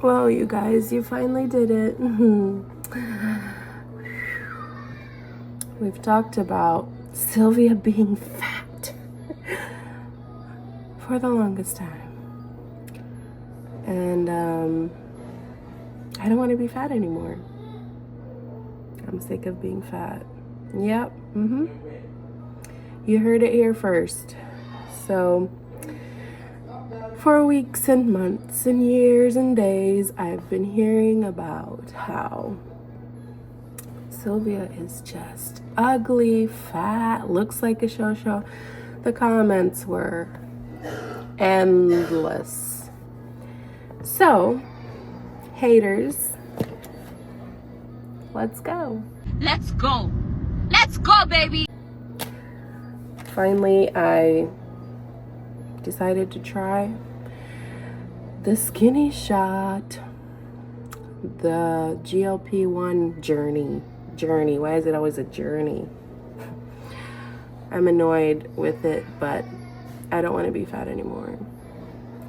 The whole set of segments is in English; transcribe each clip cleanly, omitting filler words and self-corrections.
Well, you guys, you finally did it. We've talked about Sylvia being fat for the longest time. And I don't want to be fat anymore. I'm sick of being fat. Yep. You heard it here first. So for weeks and months and years and days, I've been hearing about how Sylvia is just ugly, fat, looks like a show. The comments were endless. So, haters, let's go. Let's go. Let's go, baby. Finally, I decided to try the skinny shot, the GLP-1 journey. Why is it always a journey? I'm annoyed with it, but I don't want to be fat anymore.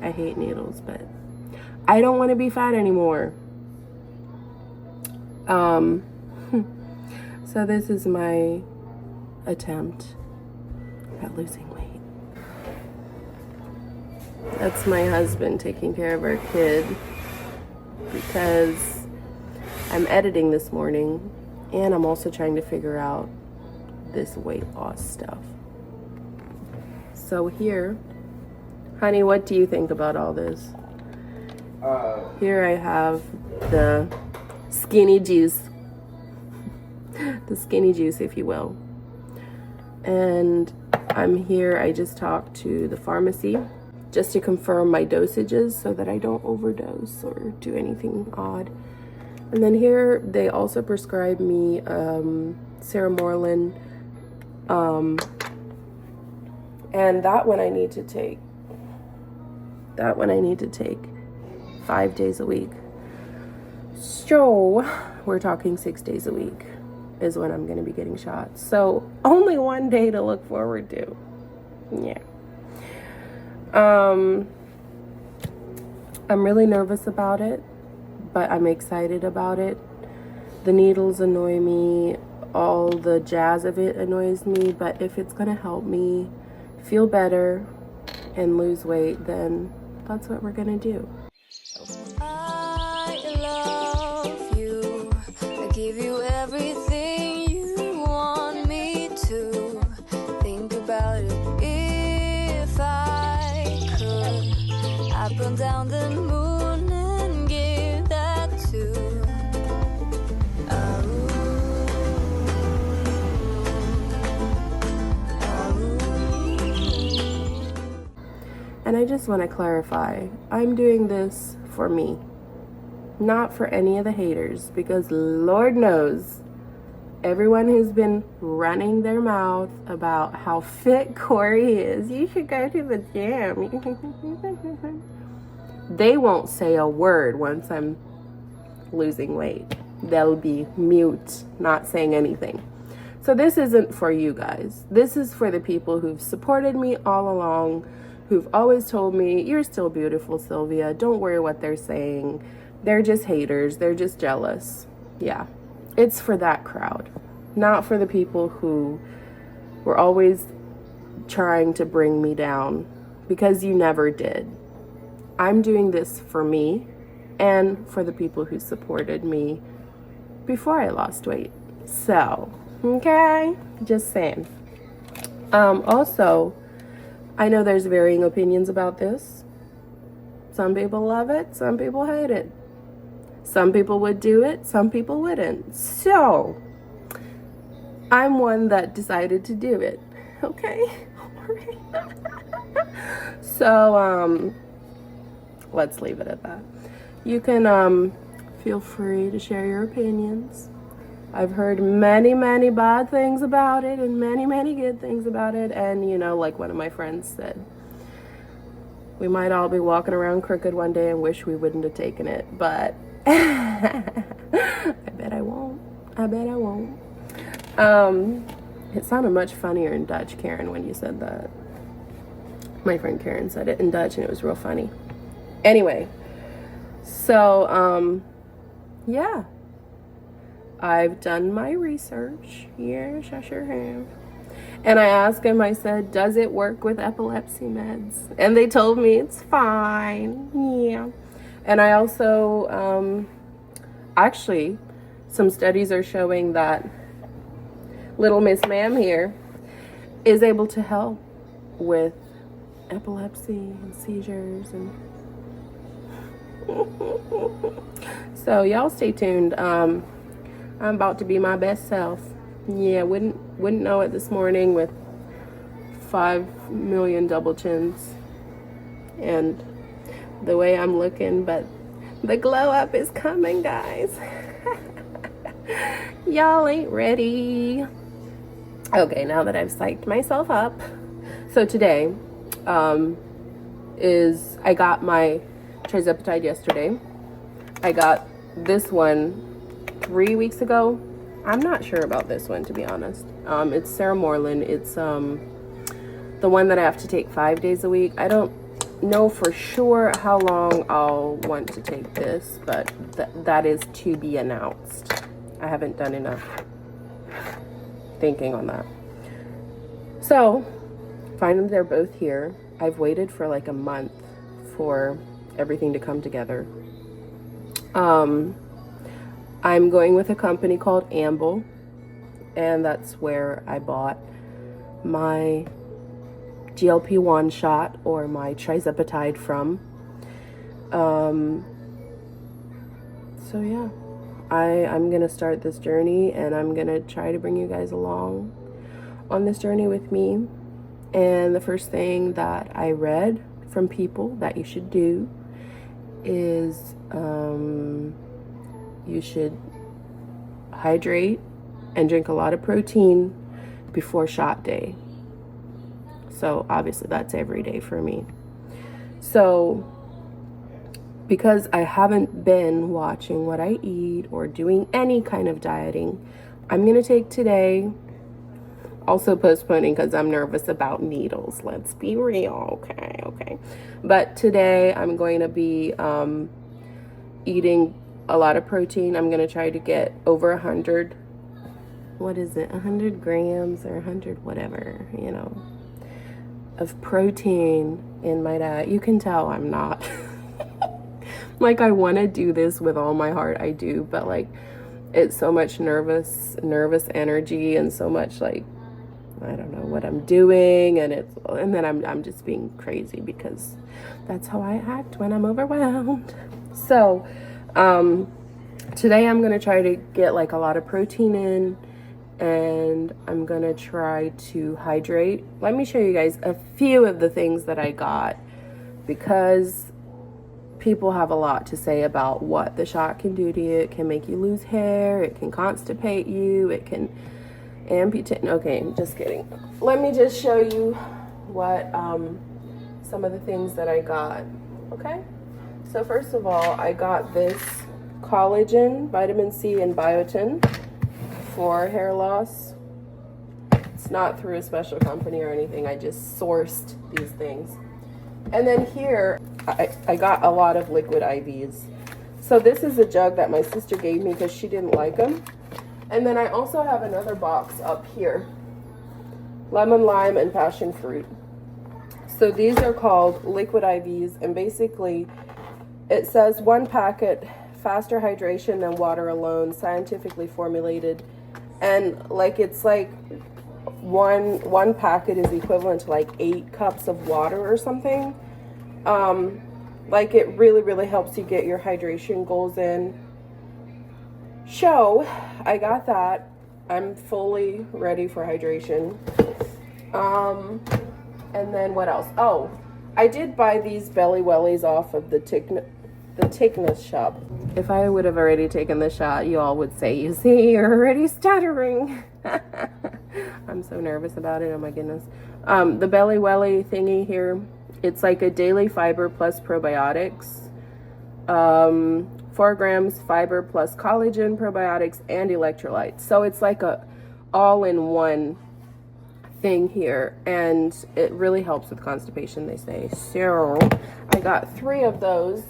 I hate needles, but I don't want to be fat anymore. So this is my attempt at losing weight. That's my husband taking care of our kid because I'm editing this morning and I'm also trying to figure out this weight loss stuff. So here, honey, what do you think about all this? Here I have the skinny juice. The skinny juice, if you will. And I'm here, I just talked to the pharmacy just to confirm my dosages so that I don't overdose or do anything odd. And then here they also prescribe me Ceramorelin, and that one I need to take. 5 days a week. So we're talking 6 days a week is when I'm going to be getting shots. So only one day to look forward to. Yeah. I'm really nervous about it, but I'm excited about it. The needles annoy me. All the jazz of it annoys me. But if it's going to help me feel better and lose weight, then that's what we're going to do. I love you. I give you everything you want me to. Think about it if I could. I'd burn down the moon and give that to. And I just want to clarify, I'm doing this for me, not for any of the haters, because Lord knows everyone who's been running their mouth about how fit Corey is, you should go to the gym. They won't say a word once I'm losing weight. They'll be mute, not saying anything. So this isn't for you guys. This is for the people who've supported me all along, who've always told me, you're still beautiful, Sylvia. Don't worry what they're saying. They're just haters. They're just jealous. Yeah, it's for that crowd, not for the people who were always trying to bring me down, because you never did. I'm doing this for me and for the people who supported me before I lost weight. So, okay, just saying. Also, I know there's varying opinions about this. Some people love it, some people hate it. Some people would do it, some people wouldn't. So, I'm one that decided to do it. Okay? So, let's leave it at that. You can feel free to share your opinions. I've heard many, many bad things about it and many, many good things about it. And, you know, like one of my friends said, we might all be walking around crooked one day and wish we wouldn't have taken it. But I bet I won't. It sounded much funnier in Dutch, Karen, when you said that. My friend Karen said it in Dutch and it was real funny. Anyway, So, yeah. I've done my research. Yes, I sure have. And I asked him, I said, does it work with epilepsy meds? And they told me it's fine. Yeah. And I also, actually, some studies are showing that little Miss Ma'am here is able to help with epilepsy and seizures. And so y'all stay tuned. I'm about to be my best self. Yeah, wouldn't know it this morning with 5 million double chins and the way I'm looking, but the glow up is coming, guys. Y'all ain't ready. Okay, now that I've psyched myself up. So today is I got my trizepatide yesterday. I got this one 3 weeks ago. I'm not sure about this one, to be honest. It's Ceramorelin. It's the one that I have to take 5 days a week. I don't know for sure how long I'll want to take this, but that is to be announced. I haven't done enough thinking on that. So finally they're both here. I've waited for like a month for everything to come together. I'm going with a company called Amble, and that's where I bought my GLP-1 shot or my trizepatide from. So yeah, I'm gonna start this journey, and I'm gonna try to bring you guys along on this journey with me. And the first thing that I read from people that you should do is you should hydrate and drink a lot of protein before shot day. So obviously that's every day for me. So because I haven't been watching what I eat or doing any kind of dieting, I'm gonna take today, also postponing because I'm nervous about needles. Let's be real. Okay. But today I'm going to be eating a lot of protein. I'm gonna try to get over 100, what is it, 100 grams or 100 whatever, you know, of protein in my diet. You can tell I'm not like, I want to do this with all my heart, I do, but like it's so much nervous energy and so much like I don't know what I'm doing, and then I'm just being crazy because that's how I act when I'm overwhelmed. So today I'm gonna try to get like a lot of protein in, and I'm gonna try to hydrate. Let me show you guys a few of the things that I got, because people have a lot to say about what the shot can do to you. It can make you lose hair, it can constipate you, it can amputate. Okay, just kidding. Let me just show you what some of the things that I got. Okay, so first of all, I got this collagen, vitamin C, and biotin for hair loss. It's not through a special company or anything. I just sourced these things. And then here I got a lot of liquid IVs. So this is a jug that my sister gave me because she didn't like them. And then I also have another box up here, lemon, lime, and passion fruit. So these are called liquid IVs, and basically it says 1 packet, faster hydration than water alone, scientifically formulated. And like it's like one packet is equivalent to like 8 cups of water or something. Like it really helps you get your hydration goals in. So I got that. I'm fully ready for hydration. And then what else? Oh, I did buy these belly wellies off of the Thickness shop. If I would have already taken the shot, you all would say, you see, you're already stuttering. I'm so nervous about it. Oh my goodness. The belly welly thingy here, it's like a daily fiber plus probiotics. 4 grams fiber plus collagen, probiotics, and electrolytes. So it's like a all-in-one thing here, and it really helps with constipation, they say. So I got 3 of those.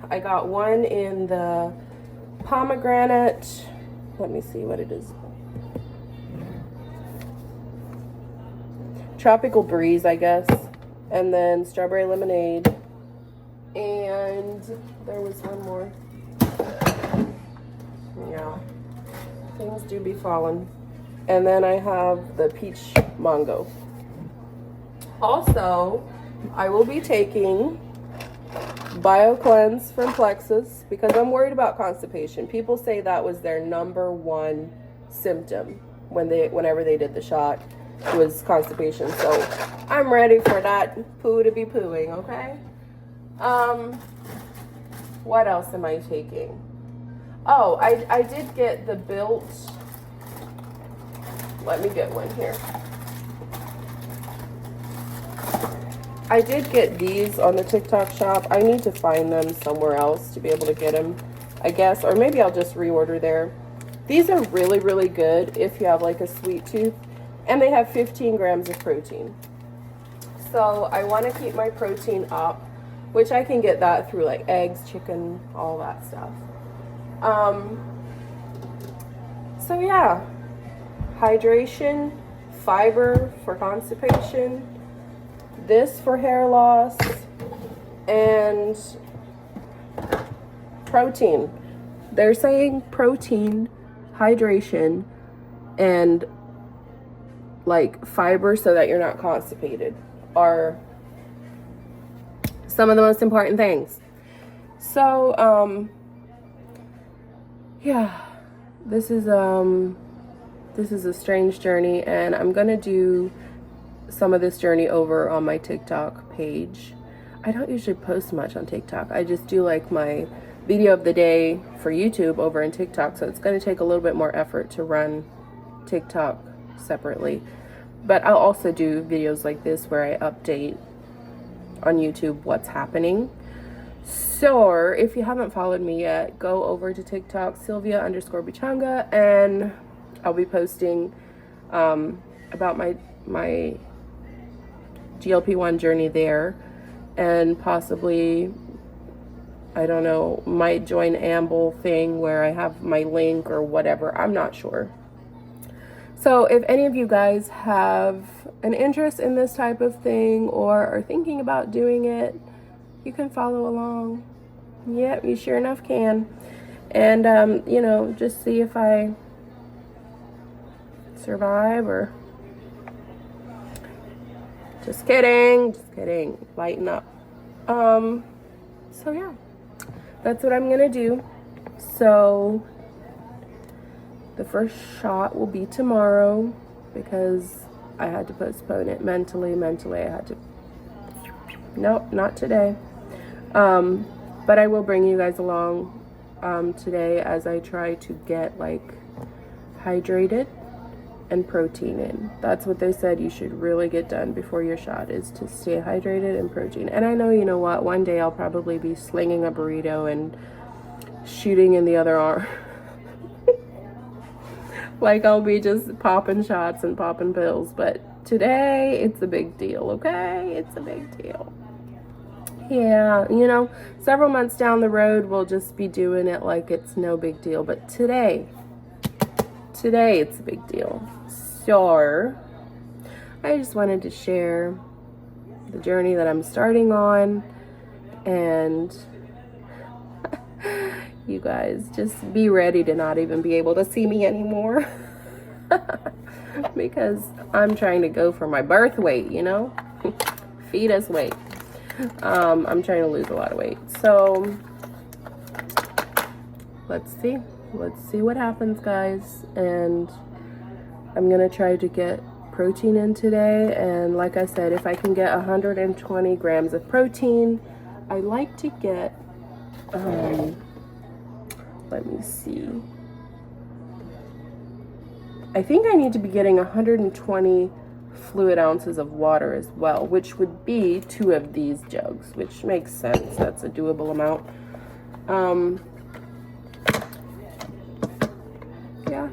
I got one in the pomegranate. Let me see what it is. Tropical breeze, I guess. And then strawberry lemonade. And there was one more. Yeah. Things do be falling. And then I have the peach mango. Also, I will be taking BioCleanse from Plexus because I'm worried about constipation. People say that was their #1 symptom whenever they did the shot was constipation. So I'm ready for that poo to be pooing, okay? What else am I taking? Oh, I did get the Built. Let me get one here. I did get these on the TikTok shop. I need to find them somewhere else to be able to get them, I guess. Or maybe I'll just reorder there. These are really, really good if you have like a sweet tooth. And they have 15 grams of protein. So I want to keep my protein up, which I can get that through like eggs, chicken, all that stuff. So yeah, hydration, fiber for constipation, this for hair loss, and protein. They're saying protein, hydration, and like fiber so that you're not constipated are some of the most important things. So yeah, this is a strange journey, and I'm gonna do some of this journey over on my TikTok page. I don't usually post much on TikTok. I just do like my video of the day for YouTube over in TikTok, so it's going to take a little bit more effort to run TikTok separately. But I'll also do videos like this where I update on YouTube what's happening. So if you haven't followed me yet, go over to TikTok, Sylvia_Bichanga, and I'll be posting about my GLP-1 journey there, and possibly, I don't know, might join Amble thing where I have my link or whatever. I'm not sure. So if any of you guys have an interest in this type of thing or are thinking about doing it, you can follow along. Yep, you sure enough can. And, you know, just see if I survive or... Just kidding. Lighten up. So yeah, that's what I'm gonna do. So the first shot will be tomorrow because I had to postpone it mentally. I had to. Nope, not today. But I will bring you guys along today as I try to get like hydrated and protein in. That's what they said you should really get done before your shot, is to stay hydrated and protein. And I know, you know what, one day I'll probably be slinging a burrito and shooting in the other arm. Like I'll be just popping shots and popping pills. But today it's a big deal, okay? It's a big deal. Yeah, you know, several months down the road we'll just be doing it like it's no big deal. But today it's a big deal. So I just wanted to share the journey that I'm starting on, and you guys just be ready to not even be able to see me anymore. Because I'm trying to go for my birth weight, you know, fetus weight. I'm trying to lose a lot of weight. So let's see what happens, guys. And I'm gonna try to get protein in today, and like I said, if I can get 120 grams of protein, I like to get let me see, I think I need to be getting 120 fluid ounces of water as well, which would be 2 of these jugs, which makes sense. That's a doable amount. Yeah,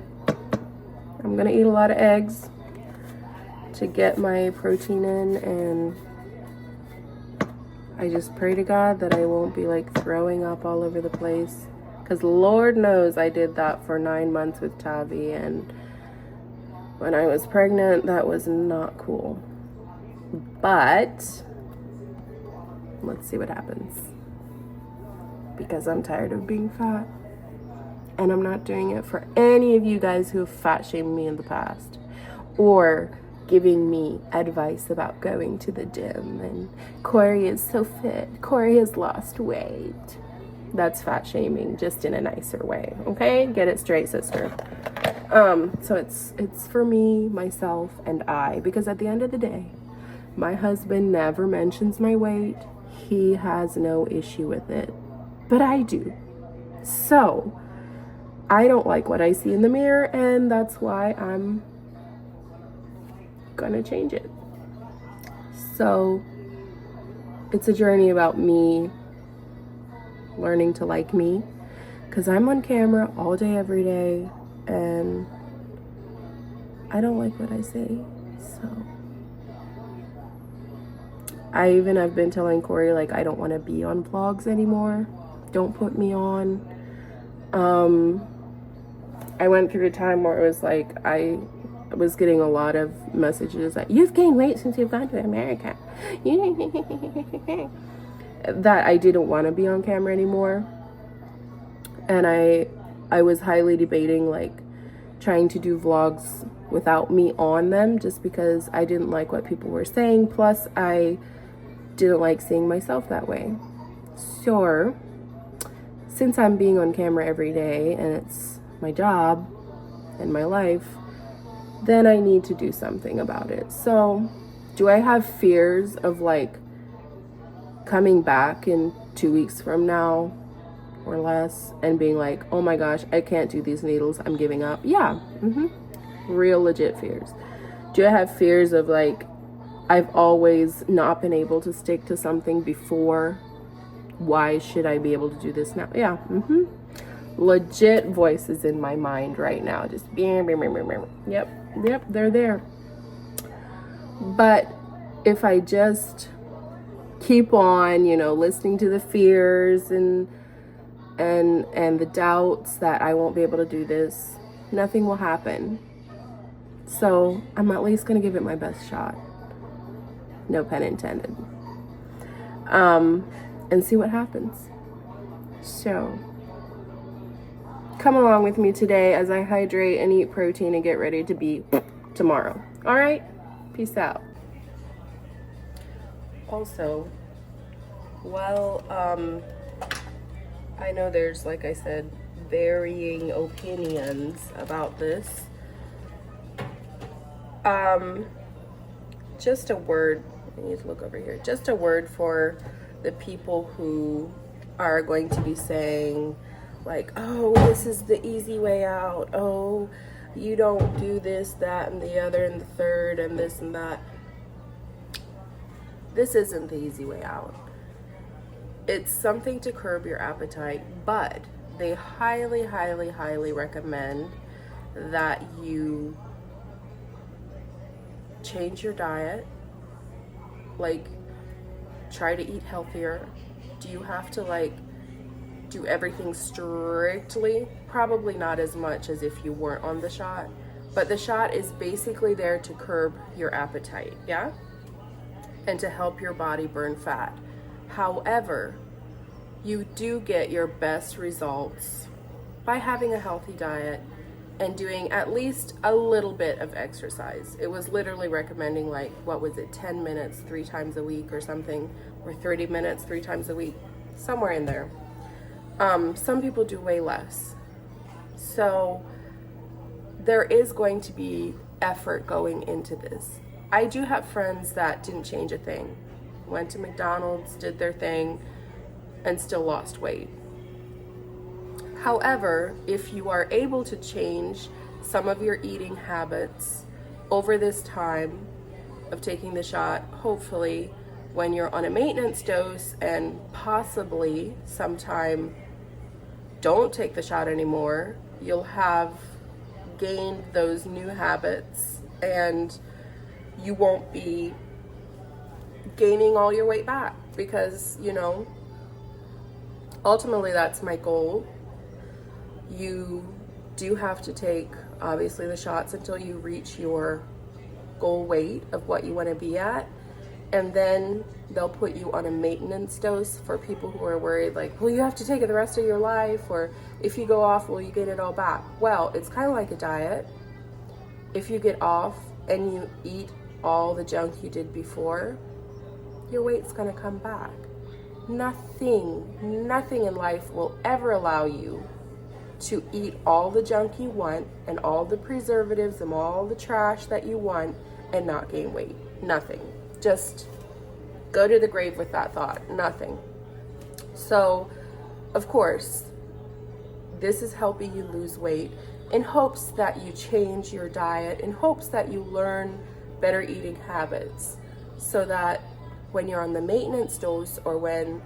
I'm gonna eat a lot of eggs to get my protein in, and I just pray to God that I won't be like throwing up all over the place. Because Lord knows I did that for 9 months with Taavi, and when I was pregnant, that was not cool. But let's see what happens. Because I'm tired of being fat. And I'm not doing it for any of you guys who have fat shamed me in the past. Or giving me advice about going to the gym. And Corey is so fit. Corey has lost weight. That's fat shaming, just in a nicer way. Okay? Get it straight, sister. So it's for me, myself, and I. Because at the end of the day, my husband never mentions my weight. He has no issue with it. But I do. So I don't like what I see in the mirror, and that's why I'm gonna change it. So it's a journey about me learning to like me, because I'm on camera all day, every day, and I don't like what I say. So I've been telling Corey, like, I don't want to be on vlogs anymore. Don't put me on. I went through a time where it was like I was getting a lot of messages like, you've gained weight since you've gone to America. That I didn't want to be on camera anymore. And I was highly debating like trying to do vlogs without me on them, just because I didn't like what people were saying. Plus I didn't like seeing myself that way. So since I'm being on camera every day and it's my job and my life, then I need to do something about it. So do I have fears of like coming back in 2 weeks from now or less and being like, oh my gosh, I can't do these needles, I'm giving up? Yeah. Real legit fears. Do I have fears of like, I've always not been able to stick to something before, why should I be able to do this now? Yeah. Legit voices in my mind right now, just yep, they're there. But if I just keep on, listening to the fears and the doubts that I won't be able to do this, nothing will happen. So I'm at least gonna give it my best shot, no pun intended, and see what happens. So come along with me today as I hydrate and eat protein and get ready to be tomorrow. All right, peace out. Also, well, I know there's, like I said, varying opinions about this. Just a word, I need to look over here, just a word for the people who are going to be saying like, oh, this is the easy way out, oh, you don't do this, that, and the other, and the third, and this and that. This isn't the easy way out. It's something to curb your appetite, but they highly, highly, highly recommend that you change your diet, like try to eat healthier. Do you have to like do everything strictly? Probably not as much as if you weren't on the shot, but the shot is basically there to curb your appetite, yeah? And to help your body burn fat. However, you do get your best results by having a healthy diet and doing at least a little bit of exercise. It was literally recommending like, what was it, 10 minutes 3 times a week or something, or 30 minutes 3 times a week, somewhere in there. Some people do way less. So there is going to be effort going into this. I do have friends that didn't change a thing, went to McDonald's, did their thing, and still lost weight. However, if you are able to change some of your eating habits over this time of taking the shot, hopefully when you're on a maintenance dose and possibly sometime don't take the shot anymore, you'll have gained those new habits and you won't be gaining all your weight back. because, you know, ultimately that's my goal. You do have to take, obviously, the shots until you reach your goal weight of what you want to be at. And then they'll put you on a maintenance dose for people who are worried, like, well, you have to take it the rest of your life, or if you go off, will you get it all back? Well, it's kind of like a diet. If you get off and you eat all the junk you did before, your weight's gonna come back. Nothing in life will ever allow you to eat all the junk you want and all the preservatives and all the trash that you want and not gain weight. Nothing. Just go to the grave with that thought. Nothing. So, of course, this is helping you lose weight in hopes that you change your diet, in hopes that you learn better eating habits, so that when you're on the maintenance dose, or when,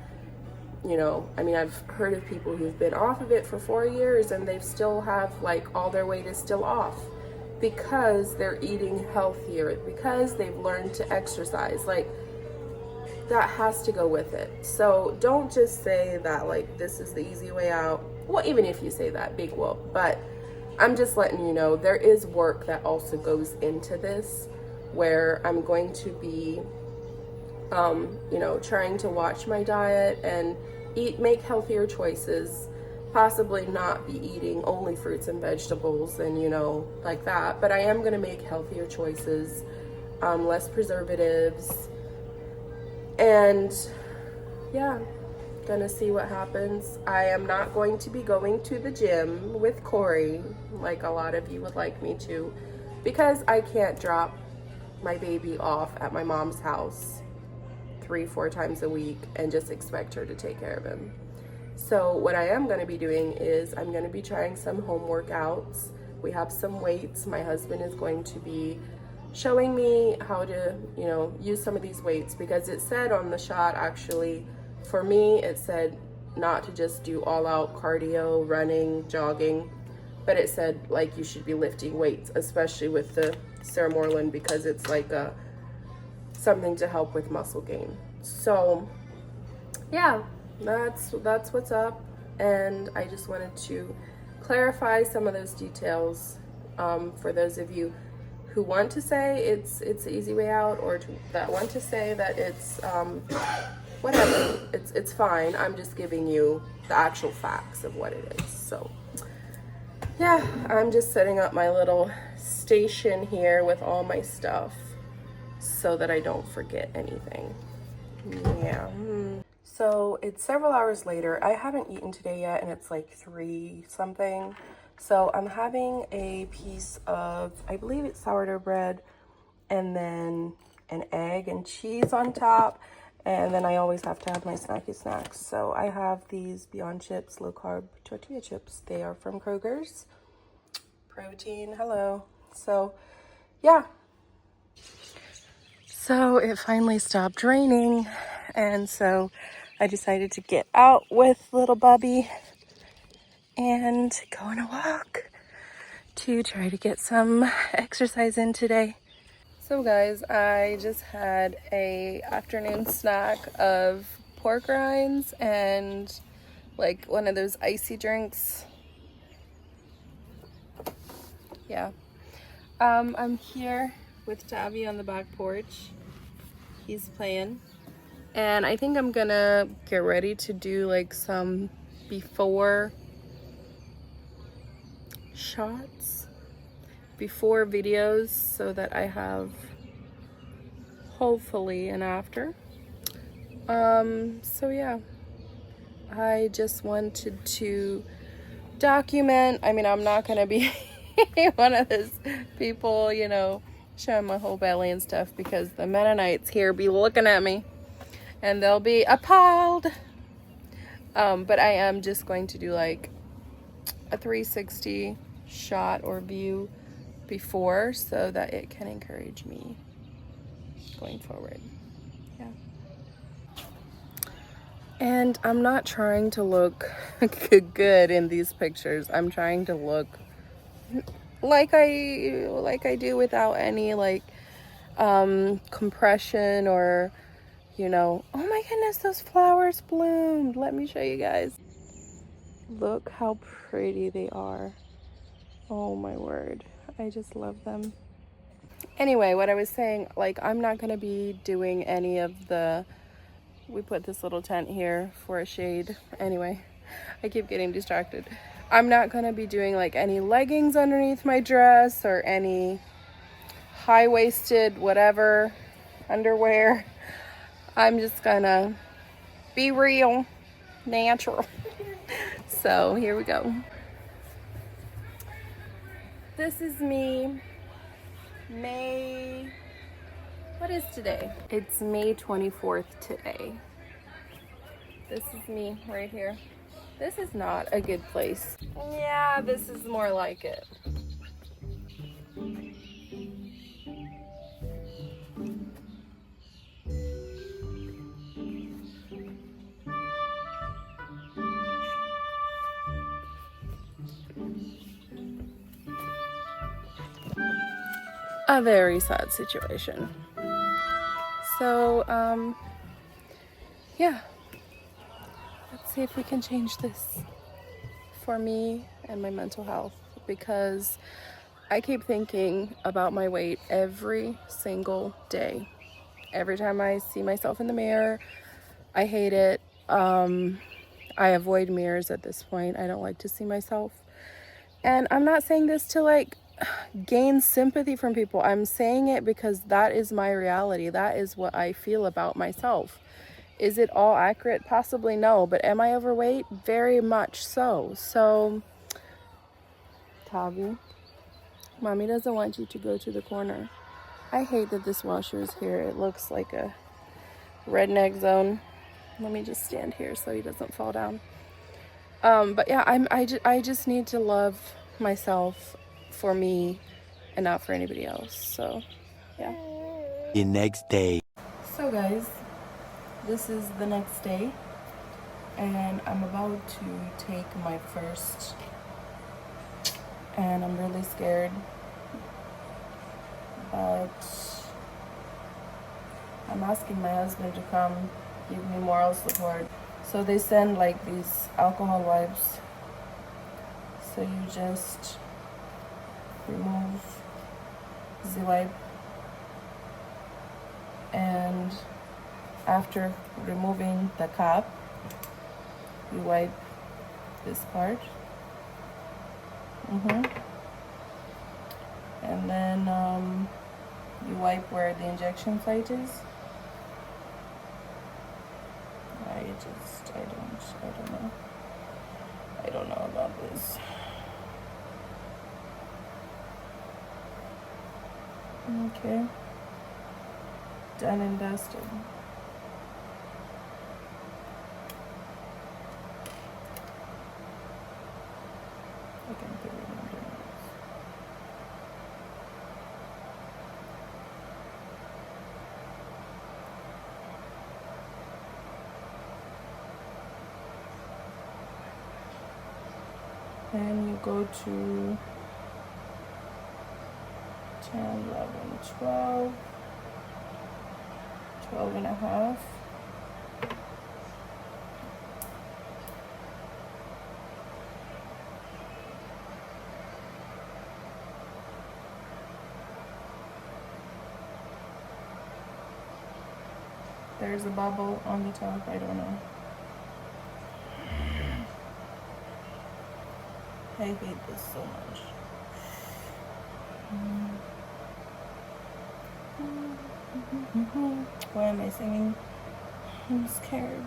you know, I mean, I've heard of people who've been off of it for 4 years and they still have, like, all their weight is still off because they're eating healthier, because they've learned to exercise. Like, that has to go with it. So don't just say that, like, this is the easy way out. Well, even if you say that, big whoop. But I'm just letting you know there is work that also goes into this, where I'm going to be, you know, trying to watch my diet and make healthier choices, possibly not be eating only fruits and vegetables and, you know, like that. But I am going to make healthier choices, less preservatives, and yeah, gonna see what happens. I am not going to be going to the gym with Corey like a lot of you would like me to, because I can't drop my baby off at my mom's house 3-4 times a week and just expect her to take care of him. So what I am going to be doing is I'm going to be trying some home workouts. We have some weights. My husband is going to be showing me how to, you know, use some of these weights, because it said on the shot, actually, for me, it said not to just do all out cardio, running, jogging, but it said, like, you should be lifting weights, especially with the Ceramorelin, because it's like something to help with muscle gain. So yeah, that's what's up. And I just wanted to clarify some of those details for those of you who want to say it's the easy way out, or that want to say that it's whatever. It's fine. I'm just giving you the actual facts of what it is. So yeah, I'm just setting up my little station here with all my stuff so that I don't forget anything. Yeah. So it's several hours later. I haven't eaten today yet, and it's like 3 something. So I'm having a piece of, I believe it's sourdough bread, and then an egg and cheese on top. And then I always have to have my snacky snacks. So I have these Beyond Chips low carb tortilla chips. They are from Kroger's. Protein, hello. So yeah. So it finally stopped raining, and so I decided to get out with little Bubby and go on a walk to try to get some exercise in today. So guys, I just had a afternoon snack of pork rinds and like one of those icy drinks. Yeah. I'm here with Taavi on the back porch. He's playing. And I think I'm gonna get ready to do like some before shots, before videos, so that I have hopefully an after. So yeah, I just wanted to document. I mean, I'm not gonna be one of those people, you know, showing my whole belly and stuff, because the Mennonites here be looking at me and they'll be appalled. But I am just going to do like a 360 shot or view before, so that it can encourage me going forward. Yeah. And I'm not trying to look good in these pictures. I'm trying to look like I do without any like compression or you know. Oh my goodness, those flowers bloomed. Let me show you guys. Look how pretty they are. Oh my word. I just love them. Anyway, what I was saying, like, I'm not going to be doing any of the, we put this little tent here for a shade. Anyway, I keep getting distracted. I'm not going to be doing like any leggings underneath my dress or any high-waisted whatever underwear. I'm just gonna be real, natural. So here we go. This is me, May, what is today? It's May 24th today. This is me right here. This is not a good place. Yeah, this is more like it. A very sad situation. So, yeah. Let's see if we can change this for me and my mental health, because I keep thinking about my weight every single day. Every time I see myself in the mirror, I hate it. I avoid mirrors at this point. I don't like to see myself. And I'm not saying this to like gain sympathy from people. I'm saying it because that is my reality. That is what I feel about myself. Is it all accurate? Possibly no. But am I overweight? Very much so. So, Taavi, Mommy doesn't want you to go to the corner. I hate that this washer is here. It looks like a redneck zone. Let me just stand here so he doesn't fall down. But yeah, I just need to love myself for me and not for anybody else. So, yeah. The next day. So guys, this is the next day, and I'm about to take my first, and I'm really scared, but I'm asking my husband to come give me moral support. So they send like these alcohol wipes, so you just remove the wipe, and after removing the cap, you wipe this part, and then you wipe where the injection site is. I don't know about this. Okay, done and dusted. I can put it under this. Then you go to 10, 11, 12, 12 and a half. There's a bubble on the top, I don't know. I hate this so much. Why am I singing? I'm scared.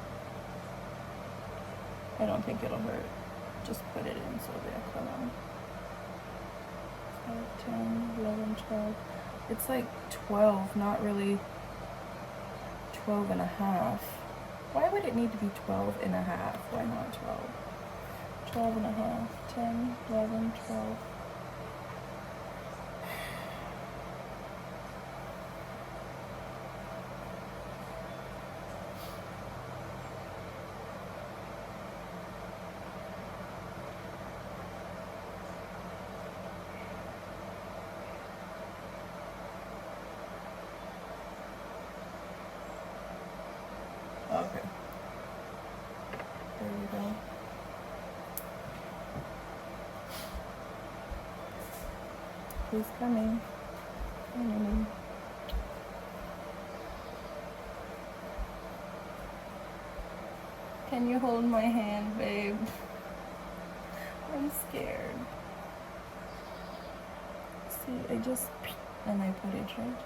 I don't think it'll hurt. Just put it in, Sylvia. Come on. 5, 10, 11, 12. It's like 12, not really 12 and a half. Why would it need to be 12 and a half? Why not 12? 12 and a half. 10, 11, 12. Okay. There we go. He's coming. Coming. Can you hold my hand, babe? I'm scared. See, I just and I put it right.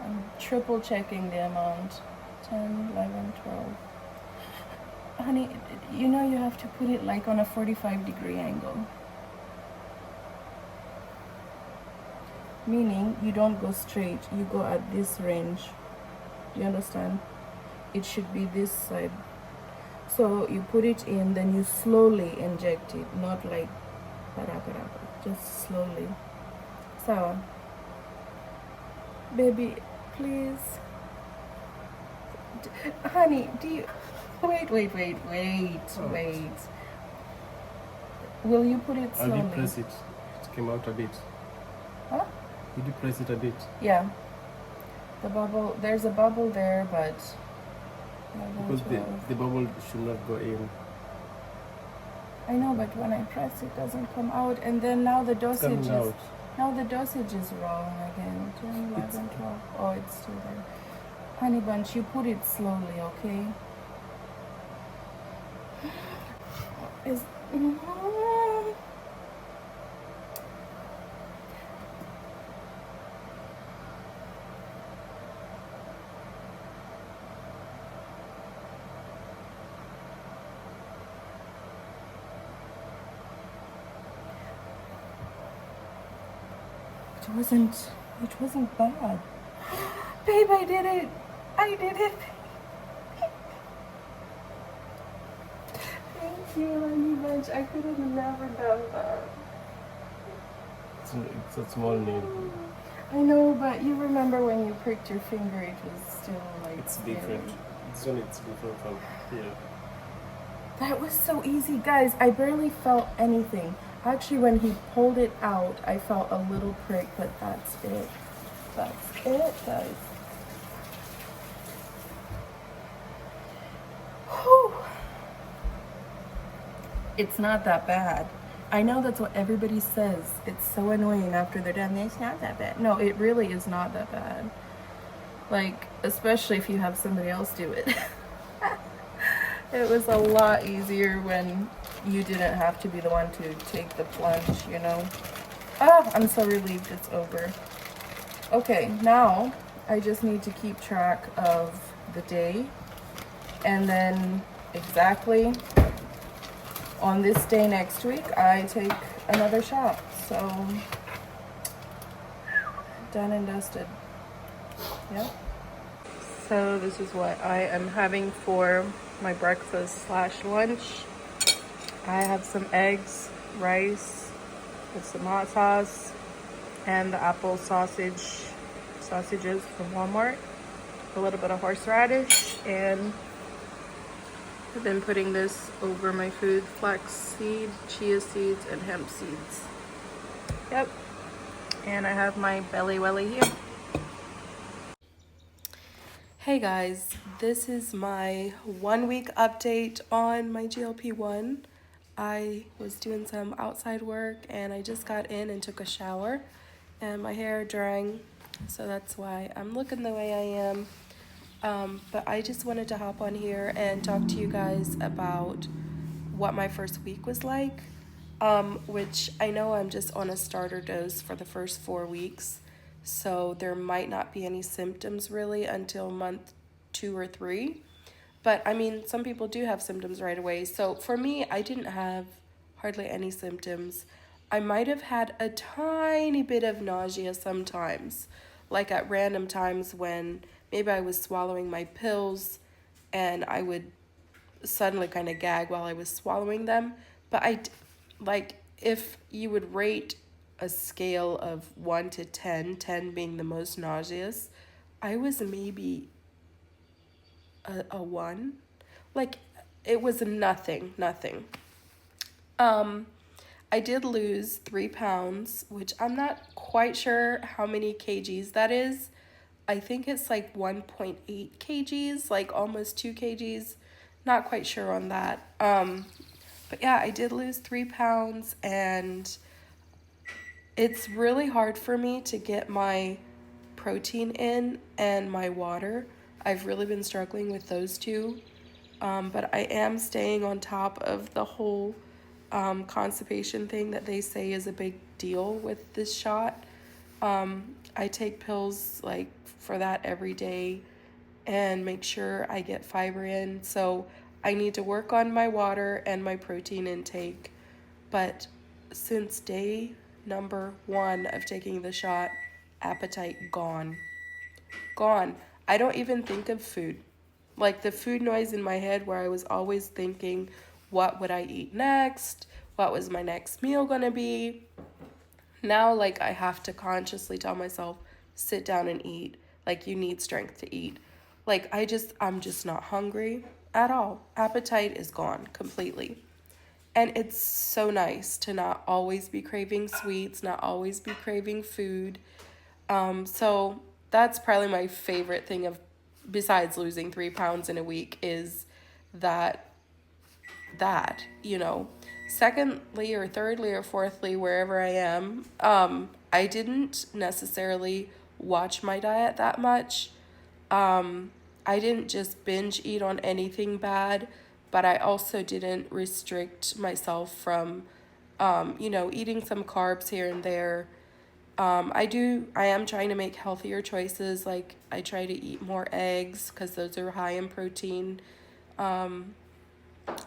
I'm triple checking the amount. 10, 11, 12. Honey, you know you have to put it like on a 45-degree angle. Meaning you don't go straight, you go at this range. You understand? It should be this side. So you put it in, then you slowly inject it, not like just slowly. So, baby, please. Honey, do you... Wait. Wait. Will you put it slowly? I'll depress it. It came out a bit. Huh? You depress it a bit. Yeah. The bubble, there's a bubble there, but... Because the bubble should not go in. I know, but when I press it doesn't come out, and then now the dosage is... out. Now the dosage is wrong again. 10, 11, 12. Oh, it's still there. Honey bunch, you put it slowly, okay? Is... It wasn't bad. Babe, I did it. Thank you, honey bunch. I could have never done that. It's a small needle. I know, but you remember when you pricked your finger, it was still like... It's different. It's different from here. That was so easy, guys. I barely felt anything. Actually, when he pulled it out, I felt a little prick, but that's it. That's it, guys. Whew. It's not that bad. I know that's what everybody says. It's so annoying after they're done. It's not that bad. No, it really is not that bad. Like, especially if you have somebody else do it. It was a lot easier when you didn't have to be the one to take the plunge, you know? Ah, I'm so relieved it's over. Okay, now I just need to keep track of the day, and then exactly on this day next week I take another shot. So done and dusted. Yeah. So this is what I am having for my breakfast / lunch. I have some eggs, rice with some hot sauce, and the apple sausages from Walmart, a little bit of horseradish, and I've been putting this over my food: flax seed, chia seeds, and hemp seeds. Yep. And I have my belly welly here. Hey guys, this is my 1 week update on my GLP-1. I was doing some outside work and I just got in and took a shower, and my hair drying, so that's why I'm looking the way I am. But I just wanted to hop on here and talk to you guys about what my first week was like, which I know I'm just on a starter dose for the first 4 weeks. So there might not be any symptoms really until month 2 or 3. But I mean, some people do have symptoms right away. So for me, I didn't have hardly any symptoms. I might have had a tiny bit of nausea sometimes, like at random times when maybe I was swallowing my pills and I would suddenly kind of gag while I was swallowing them. But if you would rate a scale of 1 to 10, 10 being the most nauseous, I was maybe a 1. Like, it was nothing. I did lose 3 pounds, which I'm not quite sure how many kgs that is. I think it's like 1.8 kgs, like almost 2 kgs. Not quite sure on that. But yeah, I did lose 3 pounds, and it's really hard for me to get my protein in and my water. I've really been struggling with those two. But I am staying on top of the whole constipation thing that they say is a big deal with this shot. I take pills like for that every day and make sure I get fiber in. So I need to work on my water and my protein intake. But since day number 1 of taking the shot, appetite gone. Gone. I don't even think of food. Like the food noise in my head where I was always thinking, what would I eat next? What was my next meal gonna be? Now, like, I have to consciously tell myself, sit down and eat. Like, you need strength to eat. Like, I'm just not hungry at all. Appetite is gone completely. And it's so nice to not always be craving sweets, not always be craving food. So that's probably my favorite thing of, besides losing 3 pounds in a week, is that, you know. Secondly or thirdly or fourthly, wherever I am, I didn't necessarily watch my diet that much. I didn't just binge eat on anything bad, but I also didn't restrict myself from, eating some carbs here and there. I am trying to make healthier choices. Like I try to eat more eggs because those are high in protein.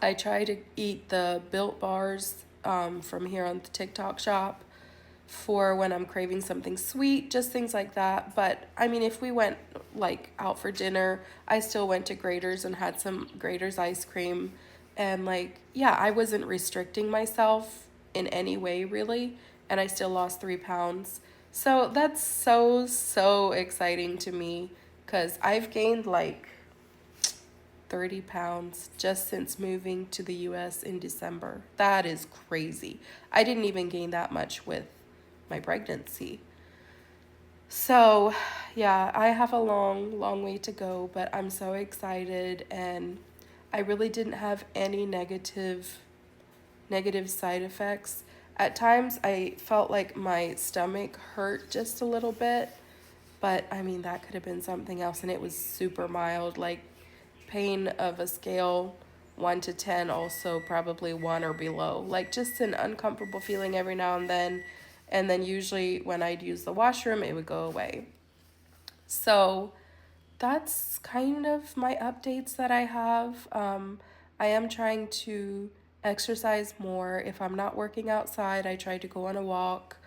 I try to eat the Built bars from here on the TikTok shop for when I'm craving something sweet, just things like that. But I mean, if we went like out for dinner, I still went to Grater's and had some Grater's ice cream. And like, yeah, I wasn't restricting myself in any way really. And I still lost 3 pounds. So that's so exciting to me because I've gained like 30 pounds just since moving to the US in December. That is crazy. I didn't even gain that much with my pregnancy. So yeah, I have a long way to go, but I'm so excited, and I really didn't have any negative side effects. At times I felt like my stomach hurt just a little bit, but I mean, that could have been something else, and it was super mild, like pain of a scale 1 to 10, also probably 1 or below, like just an uncomfortable feeling every now and then usually when I'd use the washroom, it would go away. So that's kind of my updates that I have. I am trying to exercise more. If I'm not working outside, I try to go on a walk.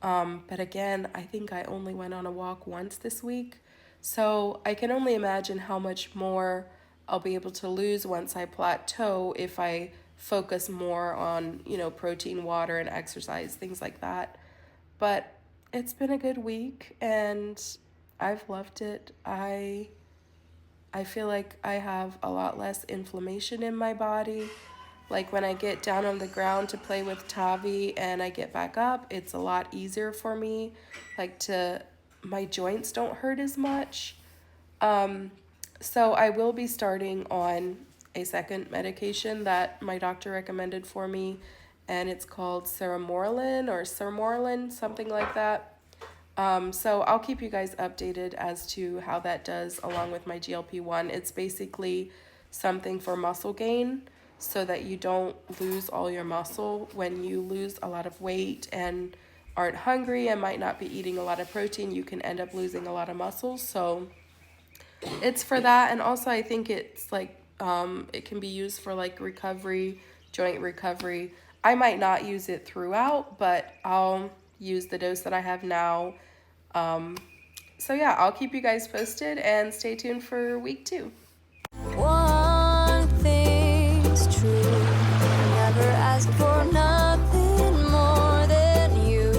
But again, I think I only went on a walk once this week. So I can only imagine how much more I'll be able to lose once I plateau if I focus more on, protein, water, and exercise, things like that. But it's been a good week and I've loved it. I feel like I have a lot less inflammation in my body. Like when I get down on the ground to play with Taavi and I get back up, it's a lot easier for me. My joints don't hurt as much. So I will be starting on a second medication that my doctor recommended for me, and it's called Sermorelin, something like that. So I'll keep you guys updated as to how that does along with my GLP-1. It's basically something for muscle gain so that you don't lose all your muscle when you lose a lot of weight and aren't hungry and might not be eating a lot of protein. You can end up losing a lot of muscle. So it's for that. And also I think it's like it can be used for like recovery, joint recovery. I might not use it throughout, but I'll use the dose that I have now. So yeah, I'll keep you guys posted and stay tuned for week 2. One thing's true, never ask for nothing more than you.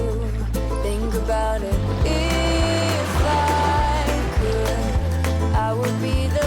Think about it. If I could, I would be the